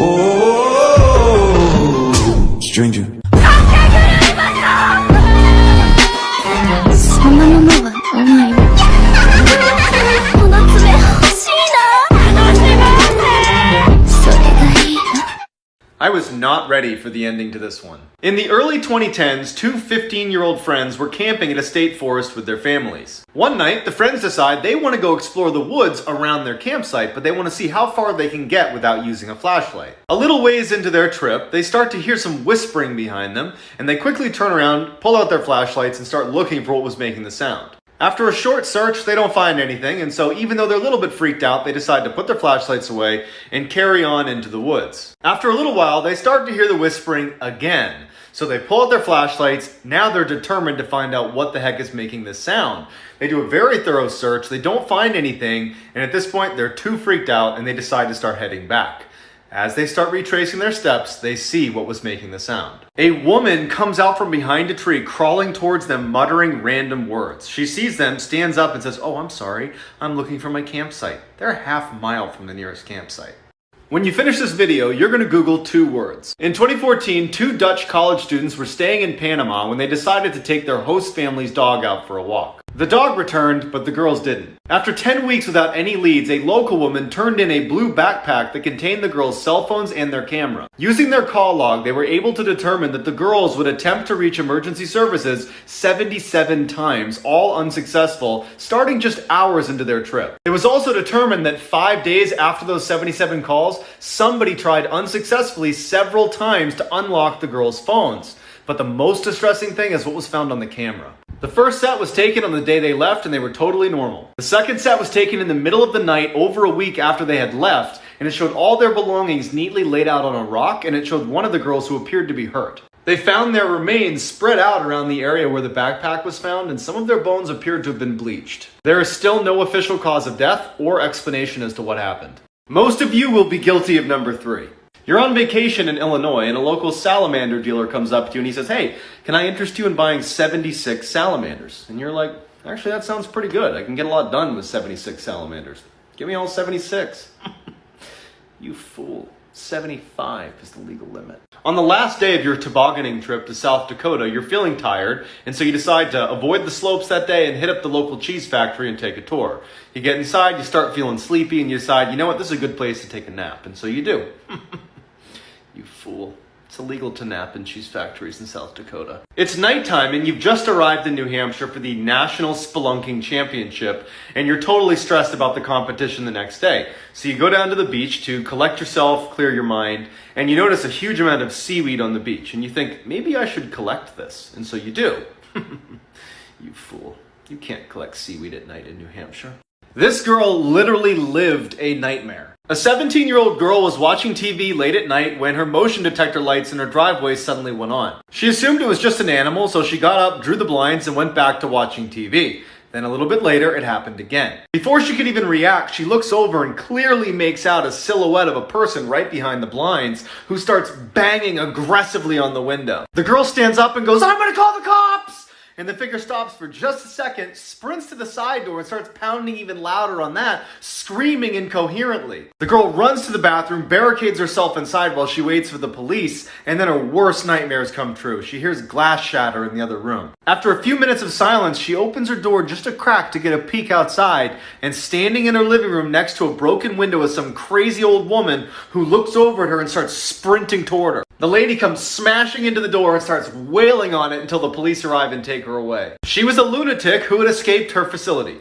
Oh, stranger. そんなものがお前にこの爪欲しいな楽しませそれがいいな I was not ready for the ending to this one. In the early 2010s, two 15-year-old friends were camping at a state forest with their families. One night, the friends decide they want to go explore the woods around their campsite, but they want to see how far they can get without using a flashlight. A little ways into their trip, they start to hear some whispering behind them, and they quickly turn around, pull out their flashlights, and start looking for what was making the sound. After a short search, they don't find anything, and so even though they're a little bit freaked out, they decide to put their flashlights away and carry on into the woods. After a little while, they start to hear the whispering again. So they pull out their flashlights. Now they're determined to find out what the heck is making this sound. They do a very thorough search, they don't find anything, and at this point, they're too freaked out and they decide to start heading back. As they start retracing their steps, they see what was making the sound. A woman comes out from behind a tree, crawling towards them, muttering random words. She sees them, stands up, and says, "Oh, I'm sorry. I'm looking for my campsite." They're a half-mile from the nearest campsite. When you finish this video, you're going to Google two words. In 2014, two Dutch college students were staying in Panama when they decided to take their host family's dog out for a walk. The dog returned, but the girls didn't. After 10 weeks without any leads, a local woman turned in a blue backpack that contained the girls' cell phones and their camera. Using their call log, they were able to determine that the girls would attempt to reach emergency services 77 times, all unsuccessful, starting just hours into their trip. It was also determined that 5 days after those 77 calls, somebody tried unsuccessfully several times to unlock the girls' phones. But the most distressing thing is what was found on the camera. The first set was taken on the day they left and they were totally normal. The second set was taken in the middle of the night over a week after they had left, and it showed all their belongings neatly laid out on a rock, and it showed one of the girls who appeared to be hurt. They found their remains spread out around the area where the backpack was found, and some of their bones appeared to have been bleached. There is still no official cause of death or explanation as to what happened. Most of you will be guilty of number 3. You're on vacation in Illinois and a local salamander dealer comes up to you and he says, "Hey, can I interest you in buying 76 salamanders?" And you're like, "Actually, that sounds pretty good. I can get a lot done with 76 salamanders. Give me all 76. You fool. 75 is the legal limit. On the last day of your tobogganing trip to South Dakota, you're feeling tired, and so you decide to avoid the slopes that day and hit up the local cheese factory and take a tour. You get inside, you start feeling sleepy, and you decide, you know what, this is a good place to take a nap, and so you do. You fool. It's illegal to nap in cheese factories in South Dakota. It's nighttime and you've just arrived in New Hampshire for the National Spelunking Championship and you're totally stressed about the competition the next day. So you go down to the beach to collect yourself, clear your mind, and you notice a huge amount of seaweed on the beach and you think, maybe I should collect this. And so you do. You fool. You can't collect seaweed at night in New Hampshire. This girl literally lived a nightmare. A 17-year-old girl was watching TV late at night when her motion detector lights in her driveway suddenly went on. She assumed it was just an animal, so she got up, drew the blinds, and went back to watching TV. Then a little bit later, it happened again. Before she could even react, she looks over and clearly makes out a silhouette of a person right behind the blinds who starts banging aggressively on the window. The girl stands up and goes, "I'm gonna call the cops!" And the figure stops for just a second, sprints to the side door and starts pounding even louder on that, screaming incoherently. The girl runs to the bathroom, barricades herself inside while she waits for the police, and then her worst nightmares come true. She hears glass shatter in the other room. After a few minutes of silence, she opens her door just a crack to get a peek outside, and standing in her living room next to a broken window is some crazy old woman who looks over at her and starts sprinting toward her. The lady comes smashing into the door and starts wailing on it until the police arrive and take her away. She was a lunatic who had escaped her facility.